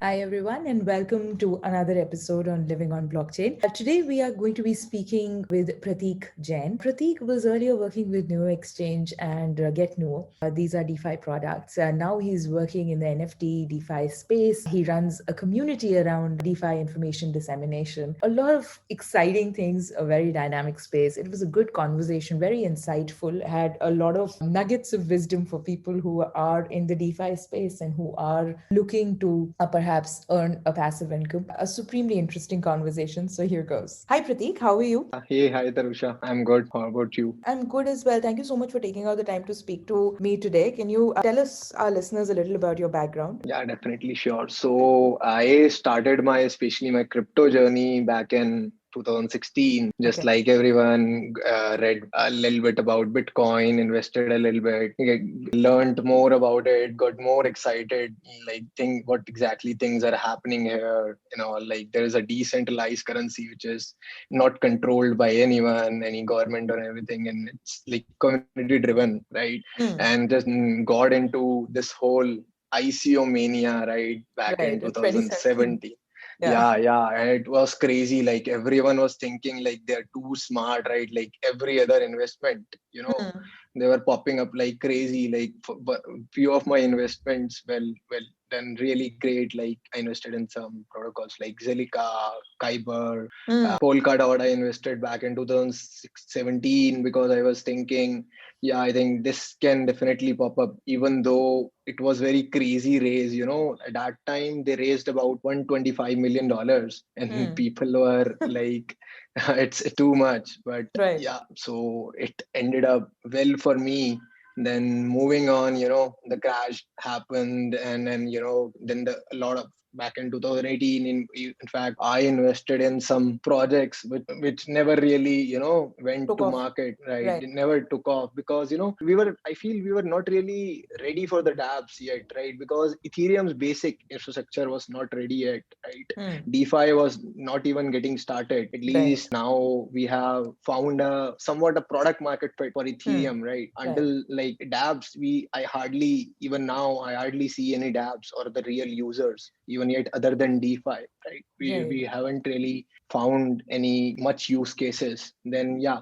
Hi, everyone, and welcome to another episode on Living on Blockchain. Today, we are going to be speaking with Prateek Jain. Prateek was earlier working with Neo Exchange and Get Neo. These are DeFi products. Now he's working in the NFT DeFi space. He runs a community around DeFi information dissemination. A lot of exciting things, a very dynamic space. It was a good conversation, very insightful, had a lot of nuggets of wisdom for people who are in the DeFi space and who are looking to perhaps earn a passive income. A supremely interesting conversation. So here goes. Hi, Prateek. How are you? Hey, hi Tarusha. I'm good. How about you? I'm good as well. Thank you so much for taking out the time to speak to me today. Can you tell us, our listeners, a little about your background? Yeah, definitely sure. So I started especially my crypto journey back in 2016. Just Okay. like everyone, read a little bit about Bitcoin, invested a little bit, learned more about it, got more excited, like think what exactly things are happening here. Like there is a decentralized currency which is not controlled by anyone, any government or everything, and it's like community driven, right? Hmm. And just got into this whole ICO mania, right, back in Right, in 2017. 2017. Yeah. Yeah, and it was crazy. Like everyone was thinking like they're too smart, right? Like every other investment, Hmm. they were popping up like crazy. Like but few of my investments, well, done really great. Like I invested in some protocols like Zilliqa, Kyber, Hmm. Polkadot. I invested back in 2017 because I was thinking, yeah, I think this can definitely pop up, even though it was very crazy raise. At that time they raised about $125 million, and Hmm. people were like, it's too much. But Right. yeah, so it ended up well for me. Then moving on, the crash happened, and then then a lot of back in 2018, in fact I invested in some projects which never really went Took to off. market, right? Right. It never took off because I feel we were not really ready for the dApps yet, right? Because Ethereum's basic infrastructure was not ready yet, right? Hmm. DeFi was not even getting started. At Right. least now we have found a somewhat a product market fit for Hmm. Ethereum, right? Right. Until like dApps, I hardly, even now I hardly see any dApps or the real users even yet, other than DeFi, right? We Right. haven't really found any much use cases. Then yeah,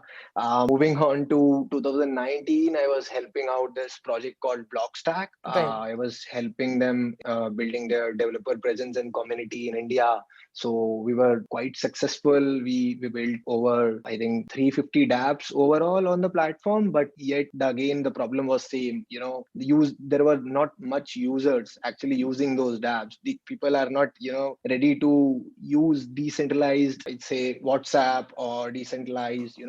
moving on to 2019, I was helping out this project called Blockstack. Right. I was helping them building their developer presence and community in India. So we were quite successful. We built over, I think, 350 dApps overall on the platform, but yet again the problem was same. There were not much users actually using those dApps. The people are not ready to use decentralized, I'd say, WhatsApp or decentralized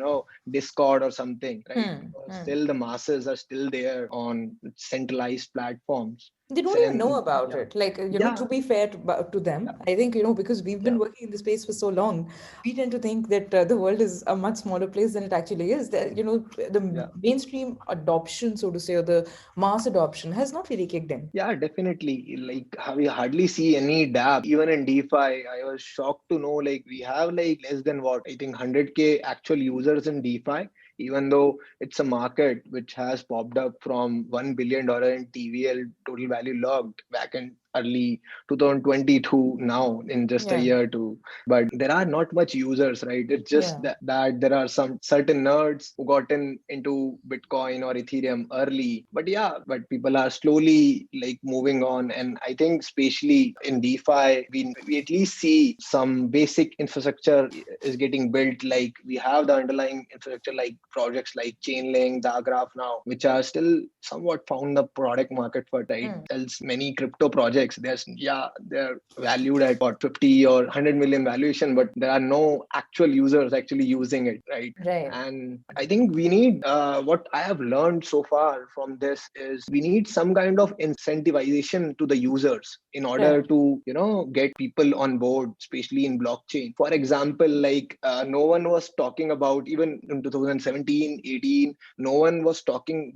Discord or something, right? Hmm. Because Hmm. still the masses are still there on centralized platforms. They don't even know And about yeah, it. Like, yeah, to be fair to yeah, them, I think, because we've been yeah. working in the space for so long, we tend to think that the world is a much smaller place than it actually is. That, the Yeah. mainstream adoption, so to say, or the mass adoption has not really kicked in. Yeah, definitely. Like we hardly see any dApp. Even in DeFi, I was shocked to know like we have like less than what I think 100K actual users in DeFi, even though it's a market which has popped up from $1 billion in TVL total value logged back in early 2020 to now in just a Yeah. year or two. But there are not much users, right? It's just Yeah. that there are some certain nerds who got into Bitcoin or Ethereum early. But yeah, but people are slowly like moving on. And I think especially in DeFi, we at least see some basic infrastructure is getting built. Like we have the underlying infrastructure like projects like Chainlink, Diagraph now, which are still somewhat found the product market for, right? Hmm. Else many crypto projects, they're valued at what 50 or 100 million valuation, but there are no actual users actually using it, right? Right. And I think we need what I have learned so far from this is we need some kind of incentivization to the users in order Right. to get people on board, especially in blockchain. For example, like no one was talking about, even in 2017 18, no one was talking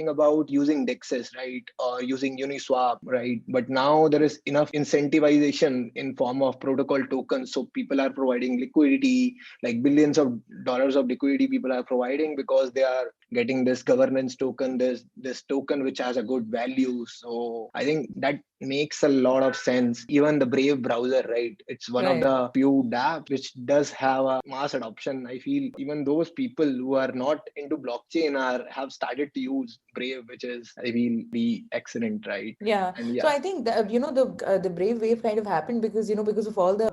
about using Dexes, right, or using Uniswap, right? But now now there is enough incentivization in form of protocol tokens. So people are providing liquidity, like billions of dollars of liquidity people are providing because they are getting this governance token, this token which has a good value. So I think that makes a lot of sense. Even the Brave browser, right? It's one of Right. the few dApps which does have a mass adoption. I feel even those people who are not into blockchain have started to use Brave, which is, I feel, the excellent, right? Yeah. And So yeah, I think the brave wave kind of happened because because of all the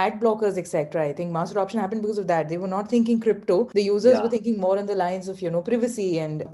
ad blockers, etc. I think mass adoption happened because of that. They were not thinking crypto. The users were yeah, thinking more on the lines of privacy and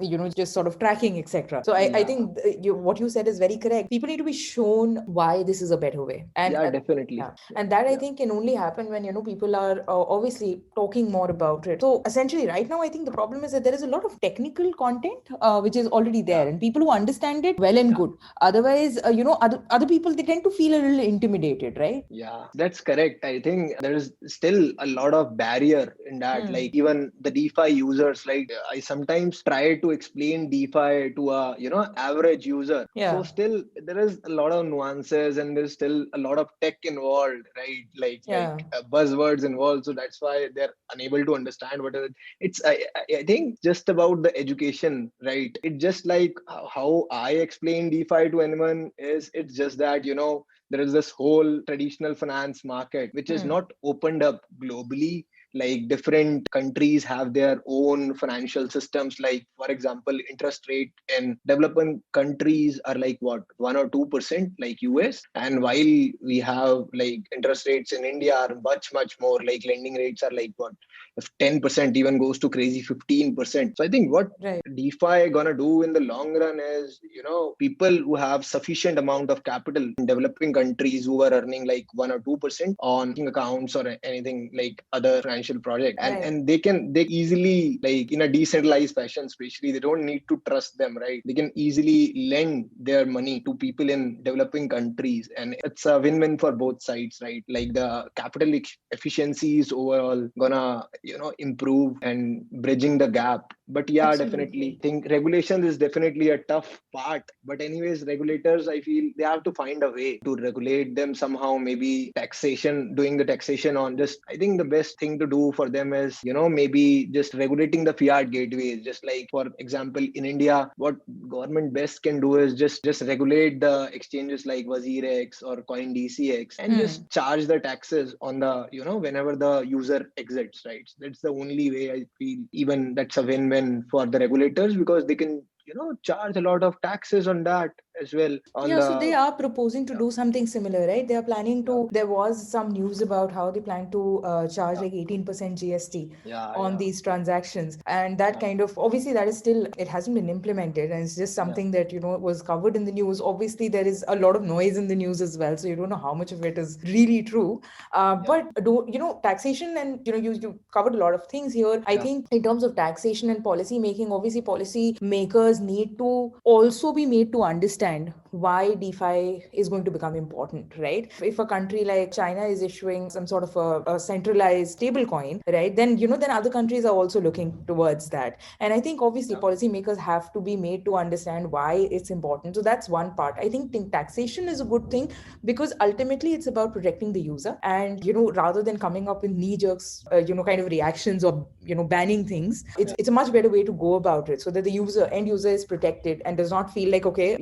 just sort of tracking, etc. So I yeah, think what you said is very correct. People need to be shown why this is a better way, and yeah, yeah, definitely. Yeah, and that I yeah, think can only happen when people are obviously talking more about it. So essentially, right now I think the problem is that there is a lot of technical content which is already there, yeah, and people who understand it well and yeah. good. Otherwise, other people, they tend to feel a little intimidated, right? Yeah, that's correct. I think there is still a lot of barrier in that. Hmm. Like even the DeFi users, like I sometimes try to explain DeFi to a average user. So Yeah. still there is a lot of nuances and there's still a lot of tech involved, right? Yeah. Buzzwords involved. So that's why they're unable to understand what it is. I think just about the education, right? It's just like how I explain DeFi to anyone is it's just that there is this whole traditional finance market which is Hmm. not opened up globally. Like different countries have their own financial systems. Like for example, interest rate in developing countries are like what 1 or 2%, like US, and while we have like interest rates in India are much more, like lending rates are like what, if 10% even goes to crazy 15%. So I think what Right. DeFi gonna do in the long run is, people who have sufficient amount of capital in developing countries who are earning like 1 or 2% on accounts or anything like other financial project, and Right. they easily, like in a decentralized fashion, especially they don't need to trust them, right? They can easily lend their money to people in developing countries, and it's a win-win for both sides, right? Like the capital efficiency is overall gonna improve and bridging the gap. But yeah, definitely Absolutely. think regulation is definitely a tough part. But anyways, regulators, I feel they have to find a way to regulate them somehow. Maybe taxation, doing the taxation on just, I think the best thing to do for them is, maybe just regulating the fiat gateways. Just like, for example, in India, what government best can do is just regulate the exchanges like WazirX or CoinDCX and Hmm. just charge the taxes on the, whenever the user exits, right? That's the only way I feel. Even that's a win-win for the regulators because they can, charge a lot of taxes on that as well on Yeah, so they the, are proposing to yeah, do something similar, right? They are planning yeah, to, there was some news about how they plan to charge yeah, like 18% GST yeah, on yeah, these transactions. And that yeah, kind of, obviously, that is still, it hasn't been implemented. And it's just yeah, something that, was covered in the news. Obviously, there is a lot of noise in the news as well. So you don't know how much of it is really true. yeah, But, taxation and, you covered a lot of things here. I yeah, think in terms of taxation and policy making, obviously, policy makers need to also be made to understand why DeFi is going to become important, right? If a country like China is issuing some sort of a centralized stable coin, right, then then other countries are also looking towards that. And I think obviously yeah, policymakers have to be made to understand why it's important. So that's one part. I think taxation is a good thing because ultimately it's about protecting the user, and rather than coming up with knee jerks kind of reactions or banning things, yeah, it's a much better way to go about it so that the end user is protected and does not feel like, okay,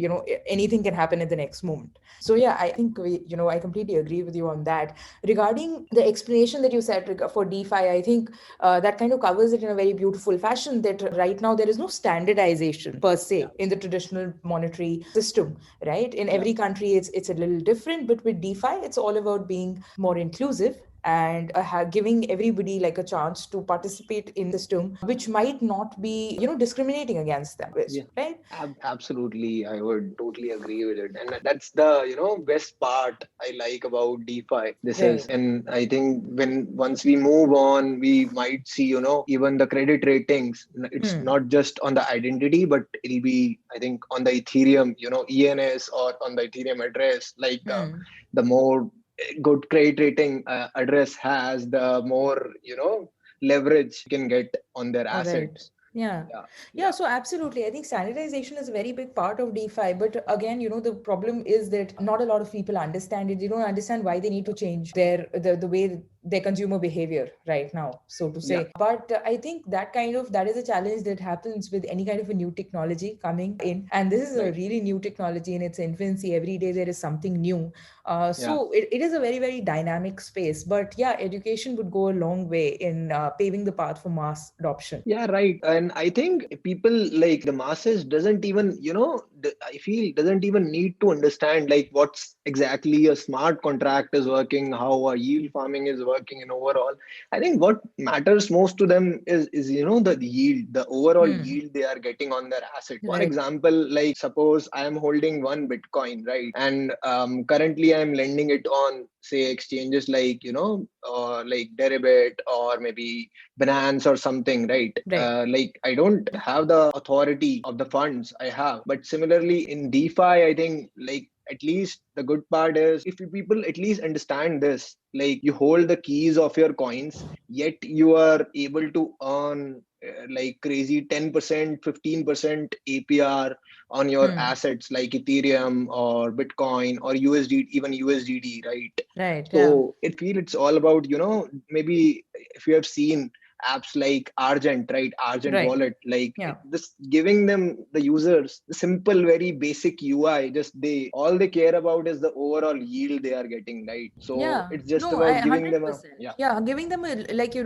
anything can happen at the next moment. So yeah, I think I completely agree with you on that. Regarding the explanation that you said for DeFi, I think that kind of covers it in a very beautiful fashion, that right now there is no standardization per yeah, se in the traditional monetary system, right? In yeah. every country it's a little different, but with DeFi it's all about being more inclusive and giving everybody like a chance to participate in the system, which might not be discriminating against them, Yeah, right? absolutely. I would totally agree with it. And that's the, best part I like about DeFi. This is, Right. and I think once we move on, we might see, even the credit ratings. It's Hmm. not just on the identity, but it'll be, I think, on the Ethereum, ENS or on the Ethereum address. Like Hmm. the more good credit rating address has, the more, leverage you can get on their All right. assets. Yeah. Yeah, Yeah, yeah, so absolutely. I think standardization is a very big part of DeFi. But again, the problem is that not a lot of people understand it. They don't understand why they need to change the way their consumer behavior right now, so to yeah, say. But I think that is a challenge that happens with any kind of a new technology coming in. And this is a right. really new technology in its infancy. Every day there is something new. Yeah. So it is a very, very dynamic space. But yeah, education would go a long way in paving the path for mass adoption. Yeah, right. And I think people like the masses doesn't even, I feel doesn't even need to understand like what's exactly a smart contract is working, how a yield farming is working, and overall. I think what matters most to them is the yield, the overall Hmm. yield they are getting on their asset. For Right. example, like suppose I am holding one Bitcoin, right? And currently I'm lending it on say exchanges like like Deribit or maybe Binance or something, right? Right. Like I don't have the authority of the funds I have, but similarly in DeFi, I think like at least the good part is if you people at least understand this, like you hold the keys of your coins, yet you are able to earn like crazy 10%, 15% APR on your Hmm. assets like Ethereum or Bitcoin or USD, even USDD, right? Right. Yeah. So it feel it's all about, maybe if you have seen apps like Argent, right? Argent Right. wallet, like Yeah. this giving them the users the simple, very basic UI. Just all they care about is the overall yield they are getting, right? So Yeah, it's just no, I about giving them a 100%. yeah, Yeah, giving them a like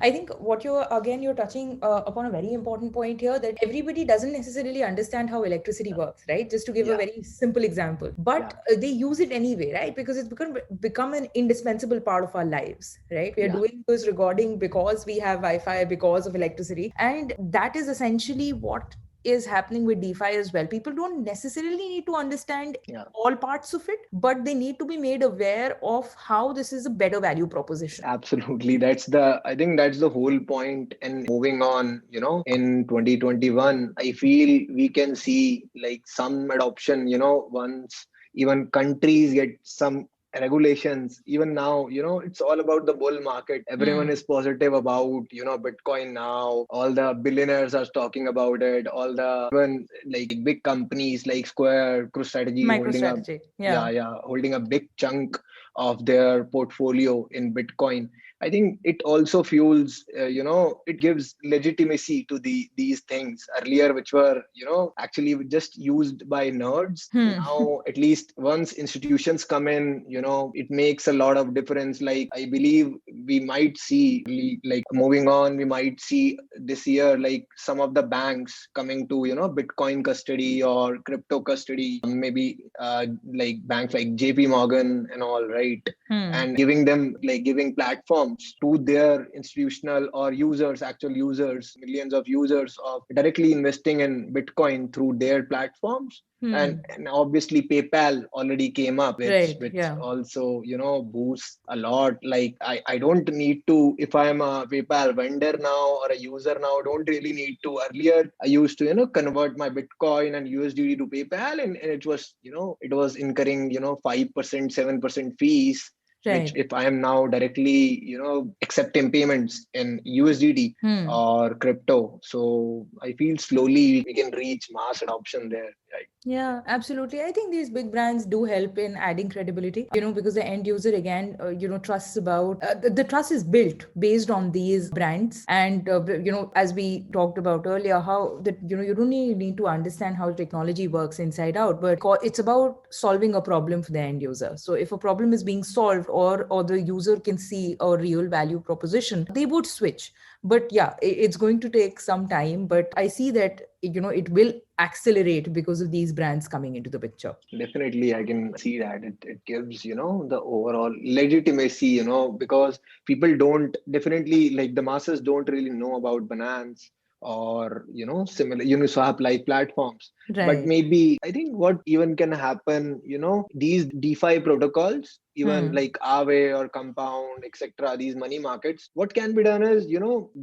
I think what you're touching upon a very important point here, that everybody doesn't necessarily understand how electricity works, right? Just to give a yeah, very simple example, but yeah, they use it anyway, right? Because it's become an indispensable part of our lives, right? We are yeah. doing this recording because we have Wi-Fi, because of electricity, and that is essentially what is happening with DeFi as well. People don't necessarily need to understand Yeah. all parts of it, but they need to be made aware of how this is a better value proposition. Absolutely. I think that's the whole point. And moving on, in 2021, I feel we can see like some adoption, once even countries get some regulations. Even now, it's all about the bull market. Everyone Hmm. is positive about, Bitcoin now. All the billionaires are talking about it. All the even like big companies like Square, CrossStrategy MicroStrategy. Yeah. holding a big chunk of their portfolio in Bitcoin. I think it also fuels, it gives legitimacy to these things earlier, which were, actually just used by nerds. Hmm. Now, at least once institutions come in, it makes a lot of difference. Like, I believe we might see, like, moving on, we might see this year, like, some of the banks coming to, Bitcoin custody or crypto custody, maybe like banks like JP Morgan and all, right? Hmm. And giving them like giving platforms to their institutional or users, actual users, millions of users of directly investing in Bitcoin through their platforms. and Hmm. and obviously PayPal already came up, which Right. which Yeah. also boosts a lot. Like I don't need to, if I'm a PayPal vendor now or a user now, don't really need to. Earlier I used to convert my Bitcoin and USDT to PayPal, and it was it was incurring 5%, 7% fees, which Right. if I am now directly accepting payments in USDT Hmm. or crypto, so I feel slowly we can reach mass adoption there, right? Yeah, absolutely. I think these big brands do help in adding credibility, because the end user again, trusts about the trust is built based on these brands. And, as we talked about earlier, how that, you don't need to understand how technology works inside out, but it's about solving a problem for the end user. So if a problem is being solved, or the user can see a real value proposition, they would switch. But yeah, it's going to take some time, but I see that it will accelerate because of these brands coming into the picture. Definitely, I can see that it gives, the overall legitimacy, because people don't definitely like the masses don't really know about Binance or, similar Uniswap like platforms. But Right. maybe I think what even can happen, these DeFi protocols, even Hmm. like Aave or Compound, etc., these money markets, what can be done is,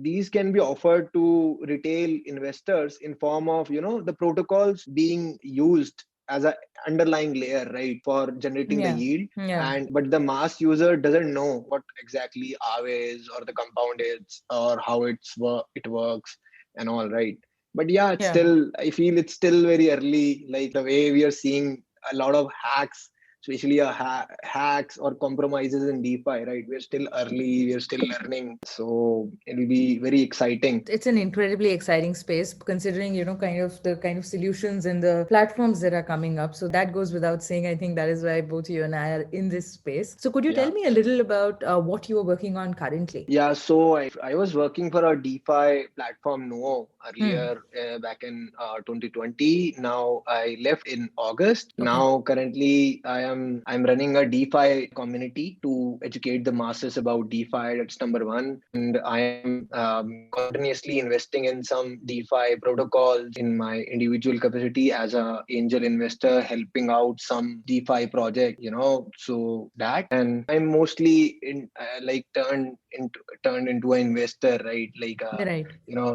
these can be offered to retail investors in form of, the protocols being used as a underlying layer, right, for generating the Yeah. yield. Yeah. And but the mass user doesn't know what exactly Aave is or the compound is or how it works. and all, right? But yeah, it's Yeah. still, I feel it's still very early. Like the way we are seeing a lot of hacks, especially hacks or compromises in DeFi, right? We're still early, we're still learning. So it'll be very exciting. It's an incredibly exciting space considering, kind of solutions and the platforms that are coming up. So that goes without saying. I think that is why both you and I are in this space. So could you tell Yeah. me a little about what you are working on currently? Yeah, so I was working for a DeFi platform Nuo Hmm. earlier back in 2020. Now I left in August. Okay. Now currently I'm running a DeFi community to educate the masses about DeFi. That's number one, and I am continuously investing in some DeFi protocols in my individual capacity as a angel investor, helping out some DeFi project. So that, and I'm mostly in like turned into an investor, right? Like Right.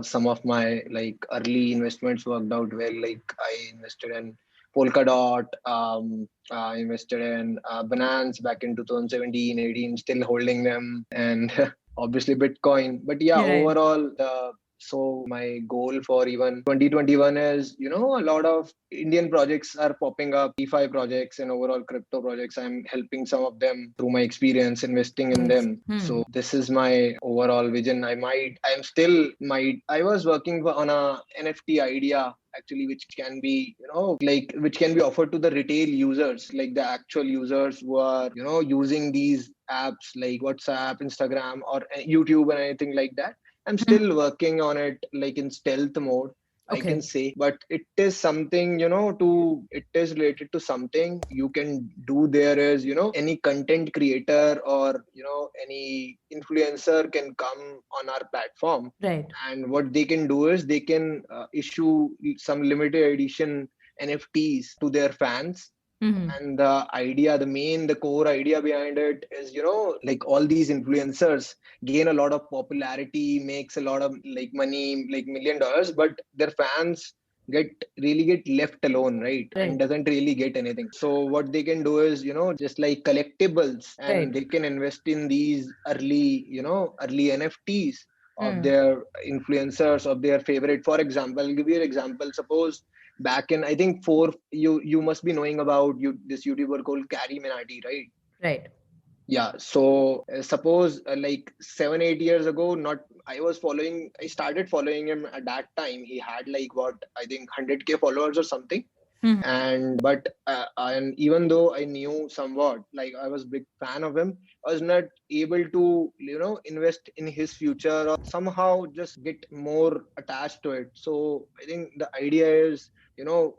some of my like early investments worked out well. Like I invested in Polkadot, I invested in Binance back in 2017, 18, still holding them, and obviously Bitcoin. But yeah, Right. overall, so my goal for even 2021 is, a lot of Indian projects are popping up, DeFi projects and overall crypto projects. I'm helping some of them through my experience investing in Yes. them. Hmm. So this is my overall vision. I was working on a NFT idea actually, which can be, which can be offered to the retail users, like the actual users who are, using these apps like WhatsApp, Instagram, or YouTube and anything like that. I'm Hmm. still working on it, like in stealth mode, I can Okay. say, but it is something, it is related to something you can do there is, any content creator or, any influencer can come on our platform. Right. And what they can do is they can issue some limited edition NFTs to their fans. Hmm. And the core idea behind it is, like all these influencers gain a lot of popularity, makes a lot of like money, like $1 million, but their fans get get left alone, right? And Right. doesn't really get anything. So what they can do is, just like collectibles, and Right. they can invest in these early NFTs of Hmm. their influencers, of their favorite. For example, I'll give you an example. Suppose back in, I think, you must be knowing about this YouTuber called Carrie Minati, right? Right. Yeah. So suppose like 7 8 years ago, not I started following him at that time. He had like what I think 100K followers or something. Hmm. And even though I knew somewhat, like I was big fan of him, I was not able to invest in his future or somehow just get more attached to it. So I think the idea is,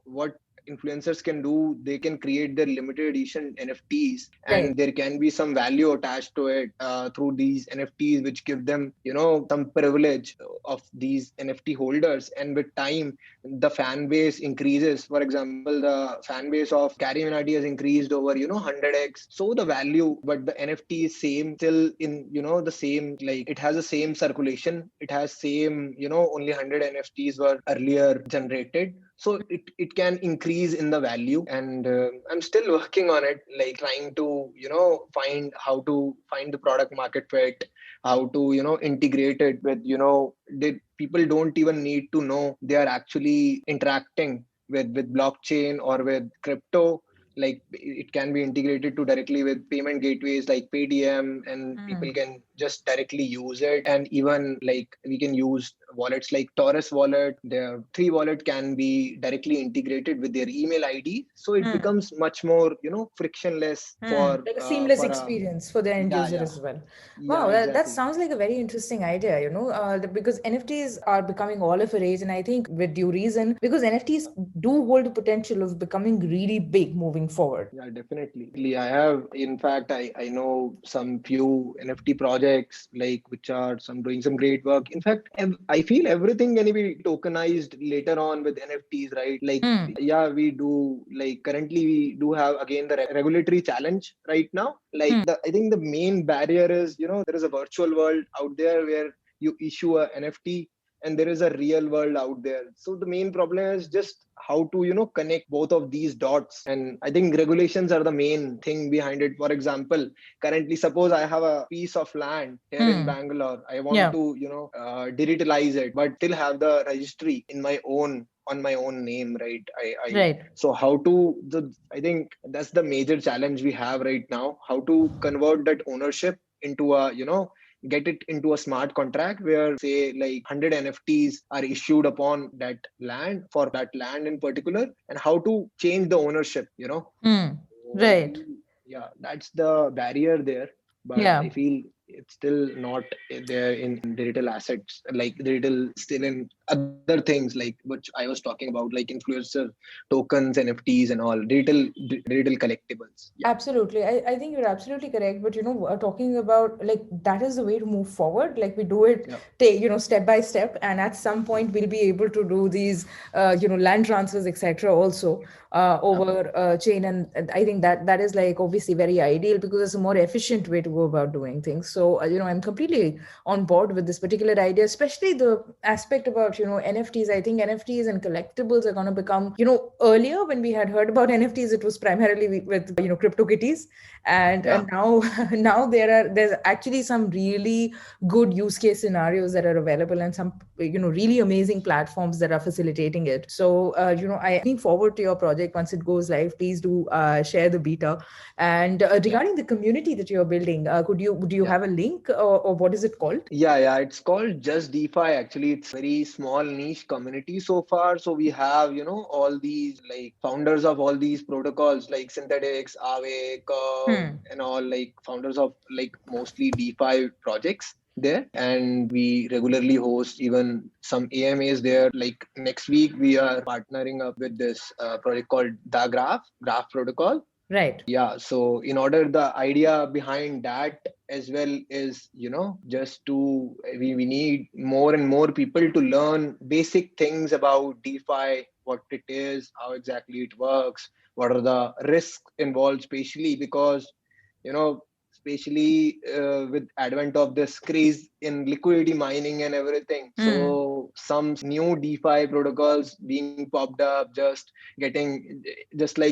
what influencers can do, they can create their limited edition NFTs, Right. and there can be some value attached to it through these NFTs, which give them some privilege of these NFT holders. And with time, the fan base increases. For example, the fan base of Carry Minati has increased over 100x. So the value, but the NFT is same, still in the same, like it has the same circulation. It has same, only 100 NFTs were earlier generated. So it can increase in the value, and I'm still working on it, like trying to find how to find the product market fit, how to integrate it with people don't even need to know they are actually interacting with blockchain or with crypto. Like it can be integrated to directly with payment gateways like Paytm, and Hmm. people can just directly use it. And even like we can use wallets like Taurus wallet. Their three wallet can be directly integrated with their email ID, so it Hmm. becomes much more frictionless Like a seamless for a experience for the end yeah, user yeah, as well. yeah, Wow, that exactly. sounds like a very interesting idea, because NFTs are becoming all of a rage, and I think with due reason, because NFTs do hold the potential of becoming really big moving forward. Yeah, definitely. I have, in fact, I know some few NFT projects like which are some doing some great work. In fact, I feel everything can be tokenized later on with NFTs, right? Like, Hmm. yeah, we do, like currently we do have again the regulatory challenge right now. Like Hmm. I think the main barrier is, there is a virtual world out there where you issue a NFT, and there is a real world out there. So the main problem is just how to, connect both of these dots. And I think regulations are the main thing behind it. For example, currently, suppose I have a piece of land here in Bangalore. I want Yeah. to, digitalize it, but still have the registry on my own name, right? Right. So how to I think that's the major challenge we have right now. How to convert that ownership into a, get it into a smart contract where say like 100 NFTs are issued upon that land, for that land in particular, and how to change the ownership, So I Right. feel, yeah, that's the barrier there. But I Yeah. feel it's still not there in digital assets, like digital, still in other things like which I was talking about, like influencer tokens, NFTs, and all digital collectibles. Yeah. Absolutely. I think you're absolutely correct. But, talking about like that is the way to move forward. Like we do it, Yeah. step by step. And at some point, we'll be able to do these, land transfers, etc. also Yeah. over chain. And I think that is like obviously very ideal because it's a more efficient way to go about doing things. So, I'm completely on board with this particular idea, especially the aspect about, NFTs. I think NFTs and collectibles are going to become, earlier when we had heard about NFTs, it was primarily with, CryptoKitties. And Yeah. now, now there's actually some really good use case scenarios that are available and some, really amazing platforms that are facilitating it. So, I looking forward to your project once it goes live. Please do share the beta. And Yeah. regarding the community that you're building, do you Yeah. have a link or what is it called? Yeah, it's called JustDefi. Actually, it's very small niche community so far. So we have, all these like founders of all these protocols like Synthetics, Aave, Curve, Hmm. and all, like founders of like mostly DeFi projects there. And we regularly host even some AMAs there. Like next week, we are partnering up with this project called the Graph Protocol. Right. Yeah, so in order, the idea behind that as well is, just to, we need more and more people to learn basic things about DeFi, what it is, how exactly it works, what are the risks involved, especially because, you know, especially with advent of this craze in liquidity mining and everything. Hmm. So some new DeFi protocols being popped up, just like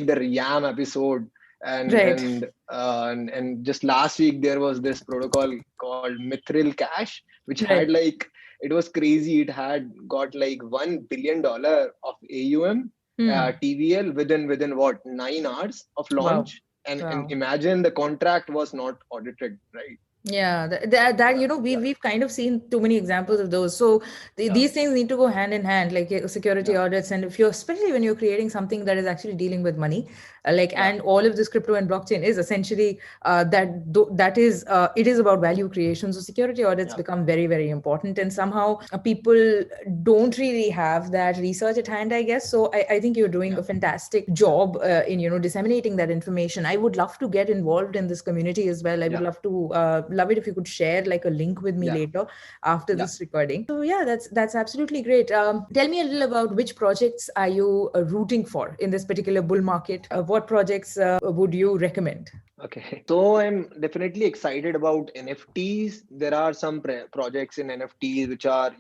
the Yam episode, Right. and just last week there was this protocol called Mithril Cash, which had Right. like, it was crazy. It had got like $1 billion of AUM, Hmm. TVL within what, 9 hours of Wow. launch, and Wow. imagine the contract was not audited, right? Yeah, that Yeah, we've kind of seen too many examples of those. So yeah, these things need to go hand in hand, like security yeah, audits. And if you're, especially when you're creating something that is actually dealing with money, yeah, and all of this crypto and blockchain is essentially that is it is about value creation. So security audits yeah, become very, very important. And somehow people don't really have that research at hand, I guess. So I think you're doing yeah, a fantastic job in disseminating that information. I would love to get involved in this community as well. I would yeah, love it if you could share like a link with me yeah, later after yeah. this recording. So yeah, that's absolutely great. Tell me a little about which projects are you rooting for in this particular bull market. What projects would you recommend? Okay. So I'm definitely excited about NFTs. There are some projects in NFTs which are,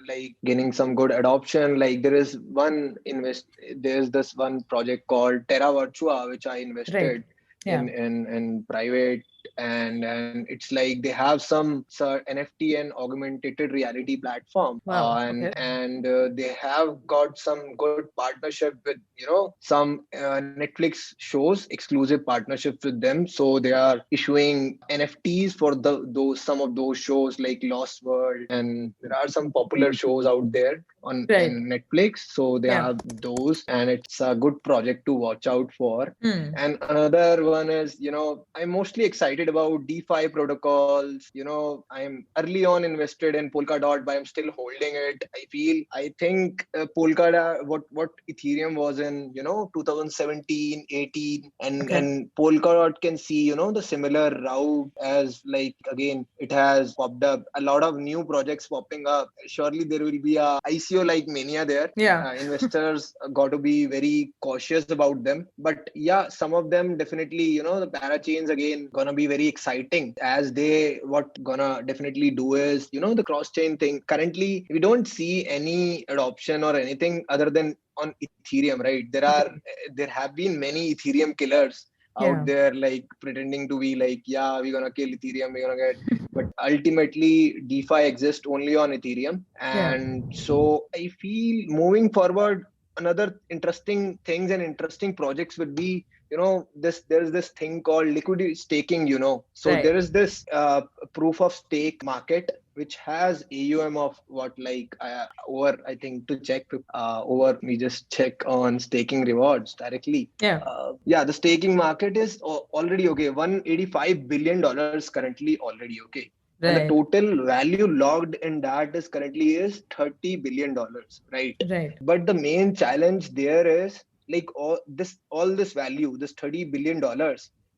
like gaining some good adoption. Like there's this one project called Terra Virtua, which I Right. invested Yeah. in private, and it's like they have some NFT and augmented reality platform, Wow. and they have got some good partnership with, some Netflix shows, exclusive partnerships with them. So they are issuing NFTs for those some of those shows like Lost World, and there are some popular shows out there on Right. in Netflix. So they Yeah. have those, and it's a good project to watch out for. Hmm. And another one is, I'm mostly excited about DeFi protocols. I'm early on invested in Polkadot, but I'm still holding it. I think Polkadot, what Ethereum was in, 2017, 18, Okay. and Polkadot can see, the similar route, as like, again, it has popped up a lot of new projects popping up. Surely there will be a ICO like mania there. Yeah. Investors got to be very cautious about them. But yeah, some of them definitely, the parachains again gonna be be very exciting, as what gonna definitely do is, the cross-chain thing. Currently, we don't see any adoption or anything other than on Ethereum, right? There have been many Ethereum killers out Yeah. there, like pretending to be like, yeah, we're gonna kill Ethereum, we're gonna get, but ultimately DeFi exists only on Ethereum. Yeah. And so I feel moving forward, another interesting things and interesting projects would be, there's this thing called liquidity staking, so Right. there is this proof of stake market which has AUM of what, like over, I think, to check over, me just check on staking rewards directly. Yeah. Yeah, the staking market is already okay, $185 billion currently already, okay. And the Right. total value logged in that is currently is $30 billion, right? Right. But the main challenge there is, like, all this value, this $30 billion,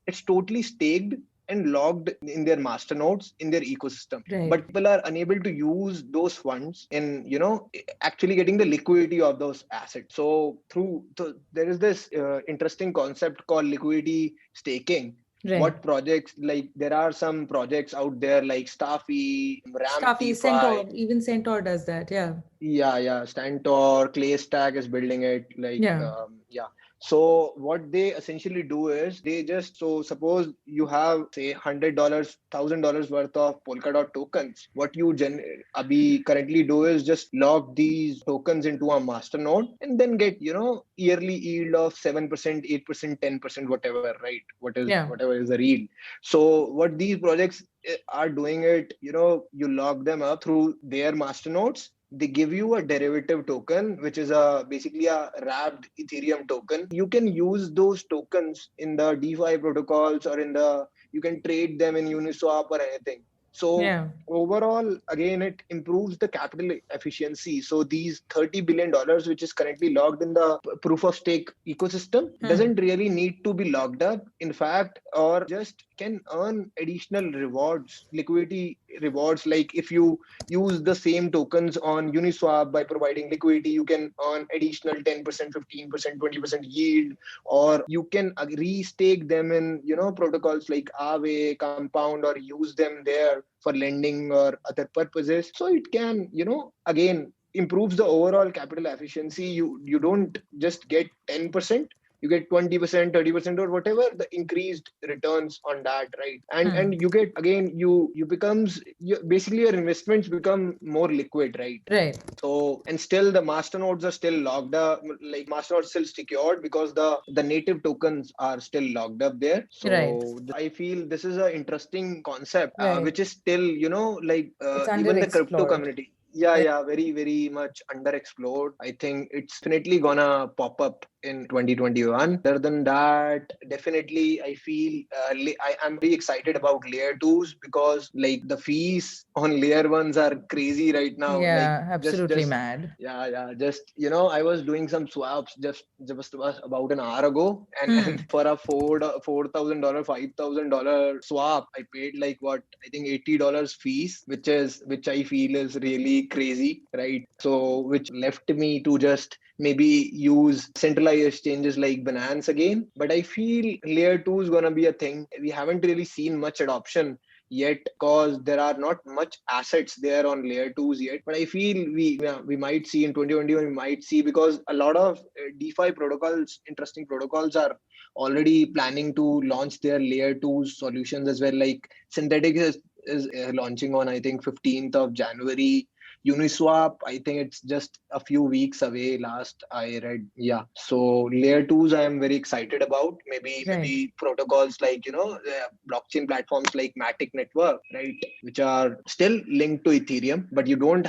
it's totally staked and logged in their masternodes in their ecosystem. Right. But people are unable to use those funds in, actually getting the liquidity of those assets. So there is this interesting concept called liquidity staking. Right. What projects, like, there are some projects out there like Staffy, Ramp Stuffy, DeFi. Centaur, even Centaur does that. Yeah. Yeah, Stantor, Claystack is building it. Like, Yeah. yeah. So what they essentially do is, they just, so suppose you have, say, $100, $1,000 worth of Polkadot tokens. What you abhi currently do is just lock these tokens into a master node and then get, yearly yield of 7%, 8%, 10%, whatever, right? Yeah. Whatever is the yield. So what these projects are doing it, you lock them up through their masternodes. They give you a derivative token, which is basically a wrapped Ethereum token. You can use those tokens in the DeFi protocols, or you can trade them in Uniswap or anything. So Yeah. overall, again, it improves the capital efficiency. So these $30 billion, which is currently logged in the proof of stake ecosystem, Hmm. doesn't really need to be locked up. In fact, or just can earn additional rewards, liquidity rewards. Like, if you use the same tokens on Uniswap by providing liquidity, you can earn additional 10%, 15%, 20% yield, or you can restake them in, protocols like Aave, Compound, or use them there for lending or other purposes. So it can, again, improves the overall capital efficiency. You don't just get 10%, you get 20%, 30%, or whatever the increased returns on that, right? And Hmm. you get, again, basically your investments become more liquid, right? Right. So, and still the masternodes are still locked up, like masternodes still secured, because the native tokens are still locked up there. Right. So I feel this is an interesting concept, Right. which is still, like, It's even the crypto underexplored. community. Yeah, Right. yeah, very, very much underexplored. I think it's definitely gonna pop up in 2021. Other than that, definitely, I feel I'm very excited about layer twos, because, like, the fees on layer ones are crazy right now. Like, Yeah. Absolutely just mad. yeah, just, I was doing some swaps just about an hour ago, and Hmm. for a $4,000, $5,000 swap, I paid, like, what, I think $80 fees, which I feel is really crazy, right? So which left me to just maybe use centralized exchanges like Binance again. But I feel layer 2 is gonna be a thing. We haven't really seen much adoption yet, because there are not much assets there on layer 2s yet. But I feel we might see in 2021, we might see, because a lot of DeFi protocols, interesting protocols, are already planning to launch their layer 2 solutions as well. Like, Synthetic is launching on, I think, 15th of January. Uniswap, I think it's just a few weeks away, last I read. Yeah. So layer twos, I am very excited about. Right. Maybe protocols like, blockchain platforms like Matic Network, right? Which are still linked to Ethereum, but you don't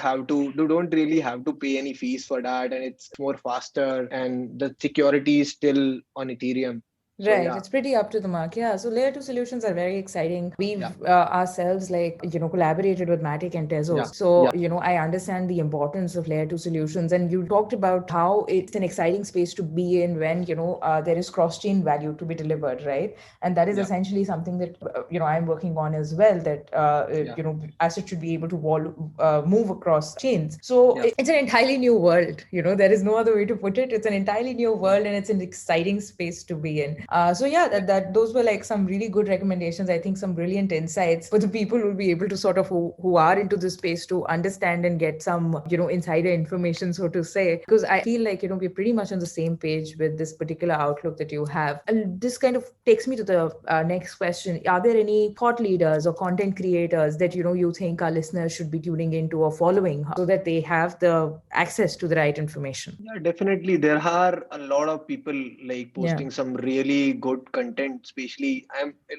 really have to pay any fees for that. And it's more faster, and the security is still on Ethereum. So Right, yeah, it's pretty up to the mark. Yeah, so layer two solutions are very exciting. We've yeah, ourselves, like, collaborated with Matic and yeah, Tezos. So, I understand the importance of layer two solutions. And you talked about how it's an exciting space to be in when, there is cross-chain value to be delivered, right? And that is yeah, essentially something that, I'm working on as well, that, yeah, assets should be able to move across chains. So yeah, it's an entirely new world. There is no other way to put it. It's an entirely new yeah, world, and it's an exciting space to be in. So yeah, that those were like some really good recommendations. I think some brilliant insights for the people who will be able to sort of who are into this space to understand and get some, insider information, so to say. Because I feel like, we're pretty much on the same page with this particular outlook that you have. And this kind of takes me to the next question. Are there any thought leaders or content creators that, you think our listeners should be tuning into or following so that they have the access to the right information? Yeah, definitely. There are a lot of people like Yeah. posting some really good content, especially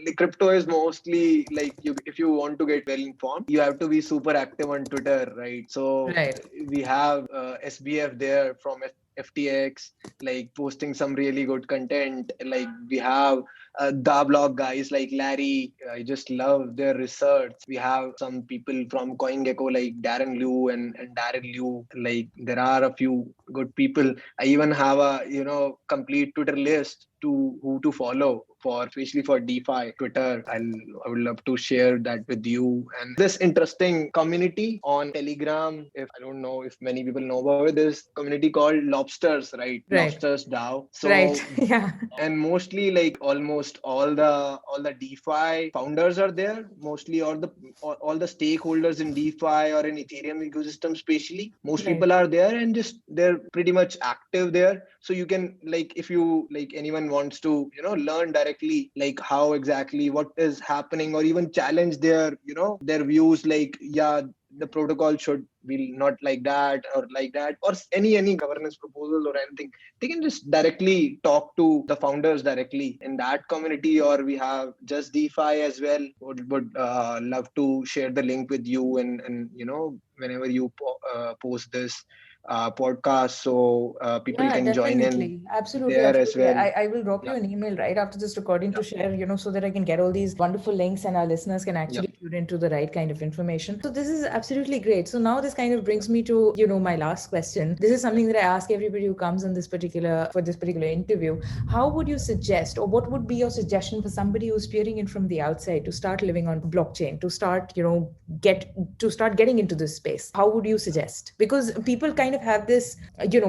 like crypto is mostly like if you want to get well informed, you have to be super active on Twitter, right? So Right. we have SBF there from FTX, like posting some really good content. Like we have the blog guys like Larry. I just love their research. We have some people from CoinGecko like Darren Liu and Darren Liu. Like there are a few good people. I even have a complete Twitter list to who to follow for, especially for DeFi Twitter. I would love to share that with you. And this interesting community on Telegram. If I don't know if many people know about this community called Lobsters, right? Right. Lobsters DAO. Right. So Yeah. and mostly like almost all the DeFi founders are there. Mostly all the stakeholders in DeFi or in Ethereum ecosystem, especially most Right. people are there and just they're pretty much active there. So you can like if you like anyone wants to learn directly like how exactly what is happening or even challenge their views like yeah the protocol should be not like that or like that or any governance proposal or anything, they can just directly talk to the founders directly in that community. Or we have JustDefi as well. Would love to share the link with you and whenever you post this podcast, so people Yeah, can join in definitely. Absolutely, there as absolutely. well. I will drop Yeah, you an email right after this recording yeah, to share, so that I can get all these wonderful links and our listeners can yeah, actually tune into the right kind of information. So this is absolutely great. So now this kind of brings me to, my last question. This is something that I ask everybody who comes on for this particular interview. How would you suggest, or what would be your suggestion for somebody who's peering in from the outside to start living on blockchain, to start, start getting into this space? How would you suggest? Because people kind of have this,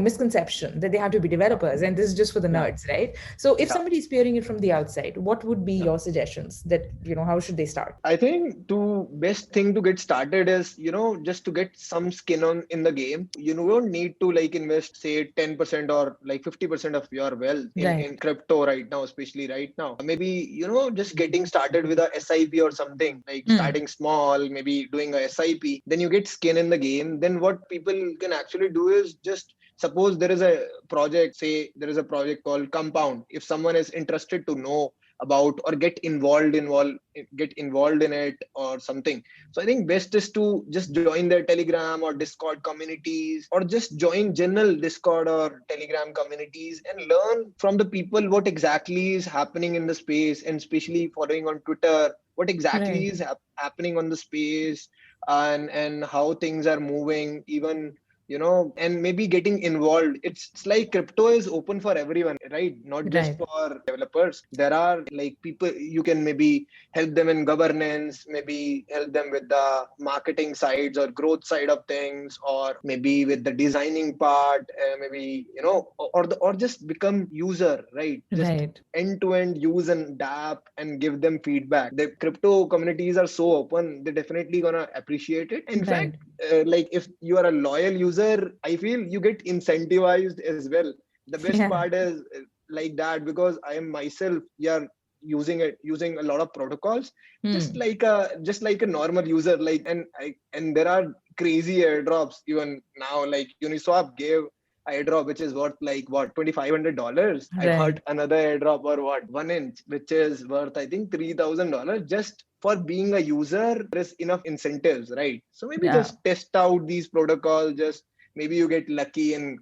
misconception that they have to be developers and this is just for the yeah, nerds, right? So if yeah. somebody is peering it from the outside, what would be your suggestions that, how should they start? I think the best thing to get started is, just to get some skin on in the game. You don't need to like invest, say, 10% or like 50% of your wealth in Right. crypto right now, especially right now. Maybe, just getting started with a SIP or something, like Hmm. starting small, maybe doing a SIP, then you get skin in the game. Then what people can actually do is just suppose there is a project, say there is a project called Compound. If someone is interested to know about or get involved in it or something, so I think best is to just join their Telegram or Discord communities, or just join general Discord or Telegram communities and learn from the people what exactly is happening in the space, and especially following on Twitter what exactly Right. is happening on the space, and how things are moving, even and maybe getting involved. It's like crypto is open for everyone, right? Not just Right. for developers. There are like people you can maybe help them in governance, maybe help them with the marketing sides or growth side of things, or maybe with the designing part, maybe or just become user, right? Just Right. end to end use and adapt and give them feedback. The crypto communities are so open, they're definitely gonna appreciate it. In Right. fact, like if you are a loyal user, I feel you get incentivized as well. The best Yeah. part is like that, because I am myself, yeah, using a lot of protocols, just Hmm. like a normal user. Like and there are crazy airdrops even now. Like Uniswap gave airdrop which is worth like what, $2,500. I got Right. another airdrop or what, 1 inch, which is worth I think $3,000. Just for being a user, there is enough incentives, right? So maybe Yeah. just test out these protocols. Just maybe you get lucky and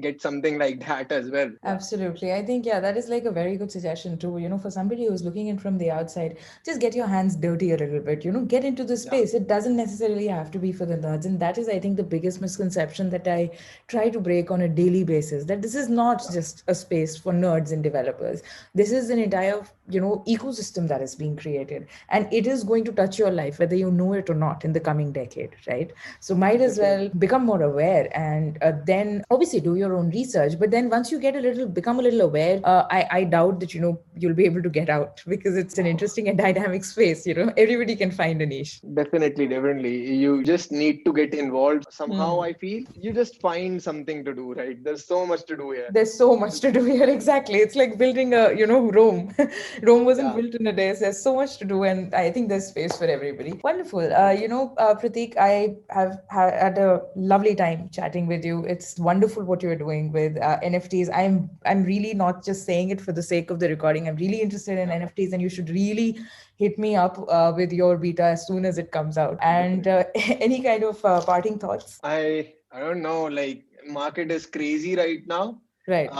get something like that as well. Yeah, Absolutely. I think, yeah, that is like a very good suggestion too. For somebody who's looking in from the outside, just get your hands dirty a little bit, get into the yeah, space. It doesn't necessarily have to be for the nerds. And that is, I think, the biggest misconception that I try to break on a daily basis, that this is not yeah, just a space for nerds and developers. This is an entire ecosystem that is being created, and it is going to touch your life whether you know it or not in the coming decade, right? So might as well become more aware, and then obviously do your own research. But then once you become a little aware, I doubt that you'll be able to get out, because it's an interesting and dynamic space. Everybody can find a niche. Definitely. You just need to get involved. Somehow I feel you just find something to do, right? There's so much to do here. There's so much to do here. Exactly. It's like building Rome. Rome wasn't Yeah. built in a day. So there's so much to do. And I think there's space for everybody. Wonderful. Prateek, I have had a lovely time chatting with you. It's wonderful what you're doing with NFTs. I'm really not just saying it for the sake of the recording. I'm really interested in NFTs, and you should really hit me up with your beta as soon as it comes out. And any kind of parting thoughts? I don't know, like market is crazy right now. Right.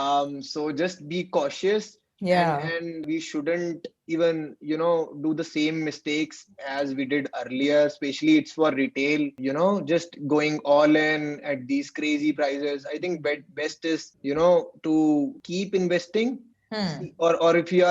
So just be cautious, Yeah. and we shouldn't even, do the same mistakes as we did earlier, especially it's for retail, just going all in at these crazy prices. I think best is, to keep investing. Or if you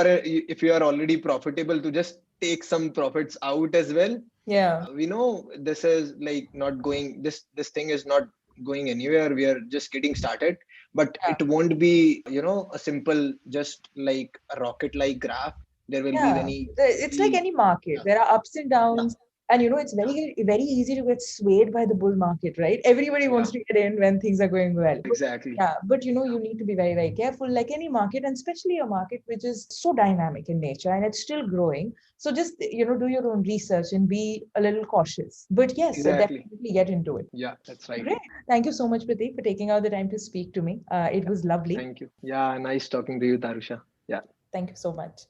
are already profitable, to just take some profits out as well. Yeah. We know this is like not going, this thing is not going anywhere. We are just getting started, but Yeah. it won't be, a simple, just like a rocket like graph. There will be Yeah, many, it's like any market. yeah, There are ups and yeah, downs, and it's very easy to get swayed by the bull market, right? Everybody yeah, wants to get in when things are going well. exactly. Yeah, but you need to be very, very careful, like any market, and especially a market which is so dynamic in nature and it's still growing. So just do your own research and be a little cautious. But yes, Exactly. definitely get into it. Yeah, that's right. Great. Thank you so much, Prateek, for taking out the time to speak to me. It Yeah, was lovely. thank you. Yeah, nice talking to you, Tarusha. Yeah. Thank you so much.